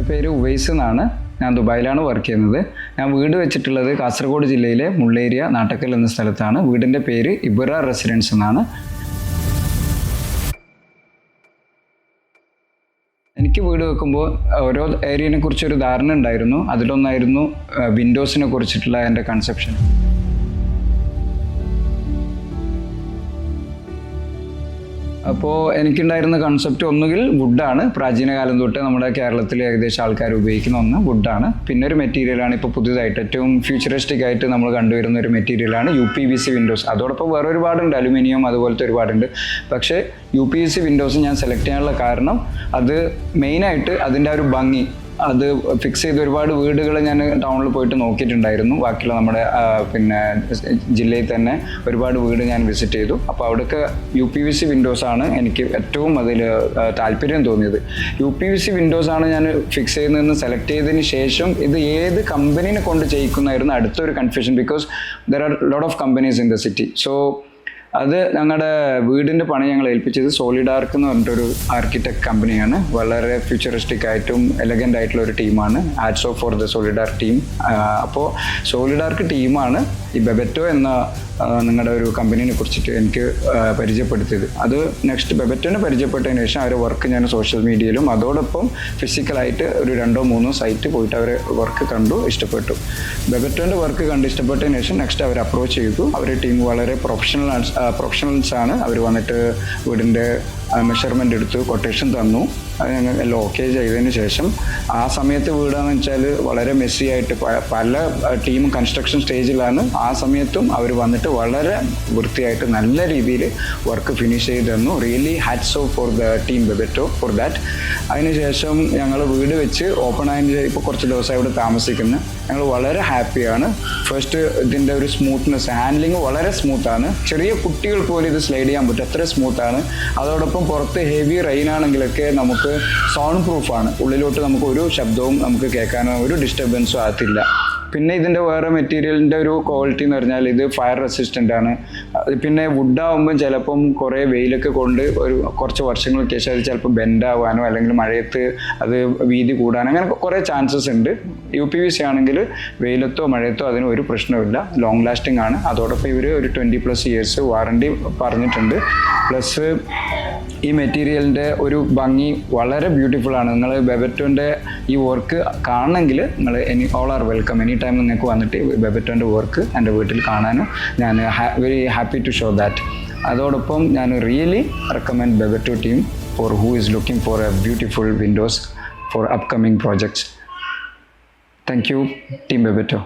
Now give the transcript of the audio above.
എൻ്റെ പേര് ഉവൈസ് എന്നാണ്. ഞാൻ ദുബായിലാണ് വർക്ക് ചെയ്യുന്നത്. ഞാൻ വീട് വെച്ചിട്ടുള്ളത് കാസർഗോഡ് ജില്ലയിലെ മുള്ളേരിയ നാട്ടക്കൽ എന്ന സ്ഥലത്താണ്. വീടിൻ്റെ പേര് ഇബ്രാർ റെസിഡൻസ് എന്നാണ്. എനിക്ക് വീട് വെക്കുമ്പോൾ ഓരോ ഏരിയനെ കുറിച്ചൊരു ധാരണ ഉണ്ടായിരുന്നു. അതിലൊന്നായിരുന്നു വിൻഡോസിനെ കുറിച്ചിട്ടുള്ള എൻ്റെ കൺസെപ്ഷൻ. അപ്പോൾ എനിക്കുണ്ടായിരുന്ന കൺസെപ്റ്റ് ഒന്നുകിൽ വുഡാണ്. പ്രാചീന കാലം തൊട്ട് നമ്മുടെ കേരളത്തിൽ ഏകദേശം ആൾക്കാർ ഉപയോഗിക്കുന്ന ഒന്ന് വുഡാണ്. പിന്നെ ഒരു മെറ്റീരിയലാണ് ഇപ്പോൾ പുതിയതായിട്ട് ഏറ്റവും ഫ്യൂച്ചറിസ്റ്റിക് ആയിട്ട് നമ്മൾ കണ്ടുവരുന്ന ഒരു മെറ്റീരിയലാണ് UPVC വിൻഡോസ്. അതോടൊപ്പം വേറെ ഒരുപാടുണ്ട്, അലുമിനിയം അതുപോലത്തെ ഒരുപാടുണ്ട്. പക്ഷേ UPVC വിൻഡോസ് ഞാൻ സെലക്ട് ചെയ്യാനുള്ള കാരണം അത് മെയിനായിട്ട് അതിൻ്റെ ഒരു ഭംഗി, അത് ഫിക്സ് ചെയ്ത് ഒരുപാട് വീടുകൾ ഞാൻ ടൗണിൽ പോയിട്ട് നോക്കിയിട്ടുണ്ടായിരുന്നു. ബാക്കിയുള്ള നമ്മുടെ പിന്നെ ജില്ലയിൽ തന്നെ ഒരുപാട് വീട് ഞാൻ വിസിറ്റ് ചെയ്തു. അപ്പോൾ അവിടെയൊക്കെ UPVC വിൻഡോസാണ് എനിക്ക് ഏറ്റവും അതിൽ താല്പര്യം തോന്നിയത്. UPVC വിൻഡോസാണ് ഞാൻ ഫിക്സ് ചെയ്യുന്നതെന്ന് സെലക്ട് ചെയ്തതിന് ശേഷം ഇത് ഏത് കമ്പനീനെ കൊണ്ട് ചെയ്യിക്കുന്നതായിരുന്നു അടുത്തൊരു confusion. Because there are lot of companies in the city. So അത് ഞങ്ങളുടെ വീടിൻ്റെ പണി ഞങ്ങൾ ഏൽപ്പിച്ചത് സോളിഡാർക്ക് എന്ന് പറഞ്ഞിട്ടൊരു ആർക്കിടെക്ട് കമ്പനിയാണ്. വളരെ ഫ്യൂച്ചറിസ്റ്റിക് ആയിട്ടും എലഗൻ്റ് ആയിട്ടുള്ള ഒരു ടീമാണ്. Hats off for the Solidark team. അപ്പോൾ സോളിഡാർക്ക് ടീമാണ് ഈ ബെബറ്റോ എന്ന നിങ്ങളുടെ ഒരു കമ്പനീനെ കുറിച്ചിട്ട് എനിക്ക് പരിചയപ്പെടുത്തിയത്. അത് നെക്സ്റ്റ് ബെബറ്റോനെ പരിചയപ്പെട്ടതിന് ശേഷം അവരുടെ വർക്ക് ഞാൻ സോഷ്യൽ മീഡിയയിലും അതോടൊപ്പം ഫിസിക്കലായിട്ട് ഒരു 2-3 സൈറ്റ് പോയിട്ട് അവർ വർക്ക് കണ്ടു, ഇഷ്ടപ്പെട്ടു. ബെബറ്റോൻ്റെ വർക്ക് കണ്ട് ഇഷ്ടപ്പെട്ടതിന് ശേഷം നെക്സ്റ്റ് അവർ അപ്രോച്ച് ചെയ്തു. അവരുടെ ടീം വളരെ പ്രൊഫഷണൽസ് ആണ്. അവർ വന്നിട്ട് വീടിൻ്റെ മെഷർമെൻ്റ് എടുത്തു, കൊട്ടേഷൻ തന്നു. അത് ഞങ്ങൾ എല്ലാം ഓക്കെ ചെയ്തതിന് ശേഷം ആ സമയത്ത് വീടാന്ന് വെച്ചാൽ വളരെ മെസ്സി ആയിട്ട് പല ടീം കൺസ്ട്രക്ഷൻ സ്റ്റേജിലാണ്. ആ സമയത്തും അവർ വന്നിട്ട് വളരെ വൃത്തിയായിട്ട് നല്ല രീതിയിൽ വർക്ക് ഫിനിഷ് ചെയ്ത് തന്നു. Really hats off for the team Bebeto for that. അതിനുശേഷം ഞങ്ങൾ വീട് വെച്ച് ഓപ്പൺ ആയതിന് ഇപ്പോൾ കുറച്ച് ദിവസമായി ഇവിടെ താമസിക്കുന്നു. ഞങ്ങൾ വളരെ ഹാപ്പിയാണ്. ഫസ്റ്റ് ഇതിൻ്റെ ഒരു സ്മൂത്ത്നെസ്, ഹാൻഡ്ലിങ് വളരെ സ്മൂത്താണ്. ചെറിയ കുട്ടികൾക്ക് പോലും ഇത് സ്ലൈഡ് ചെയ്യാൻ പറ്റും, അത്ര സ്മൂത്താണ്. അതോടൊപ്പം പുറത്ത് ഹെവി റെയിൻ ആണെങ്കിലൊക്കെ നമുക്ക് സൗണ്ട് പ്രൂഫാണ്. ഉള്ളിലോട്ട് നമുക്ക് ഒരു ശബ്ദവും നമുക്ക് കേൾക്കാനോ ഒരു ഡിസ്റ്റർബൻസും ആകത്തില്ല. പിന്നെ ഇതിൻ്റെ വേറെ മെറ്റീരിയലിൻ്റെ ഒരു ക്വാളിറ്റി എന്ന് പറഞ്ഞാൽ ഇത് ഫയർ റെസിസ്റ്റൻ്റ് ആണ്. പിന്നെ വുഡാകുമ്പം ചിലപ്പം കുറേ വെയിലൊക്കെ കൊണ്ട് കുറച്ച് വർഷങ്ങൾക്ക് ശേഷം അത് ചിലപ്പോൾ ബെൻഡാവാനോ അല്ലെങ്കിൽ മഴയത്ത് അത് വീതി കൂടാനോ അങ്ങനെ കുറേ ചാൻസസ് ഉണ്ട്. UPVC ആണെങ്കിൽ വെയിലത്തോ മഴയത്തോ അതിന് ഒരു പ്രശ്നമില്ല, ലോങ് ലാസ്റ്റിംഗ് ആണ്. അതോടൊപ്പം ഇവർ ഒരു 20+ ഇയേഴ്സ് വാറണ്ടി പറഞ്ഞിട്ടുണ്ട്. പ്ലസ് ഈ മെറ്റീരിയലിൻ്റെ ഒരു ഭംഗി വളരെ ബ്യൂട്ടിഫുൾ ആണ്. നിങ്ങൾ ബെബറ്റോൻ്റെ ഈ വർക്ക് കാണണമെങ്കിൽ നിങ്ങൾ all are welcome. Any time നിങ്ങൾക്ക് വന്നിട്ട് ബെബറ്റോൻ്റെ വർക്ക് എൻ്റെ വീട്ടിൽ കാണാനും ഞാൻ very happy to show that. അതോടൊപ്പം ഞാൻ really recommend Bebetto team for who is looking for a beautiful windows for upcoming projects. Thank you, team Bebeto.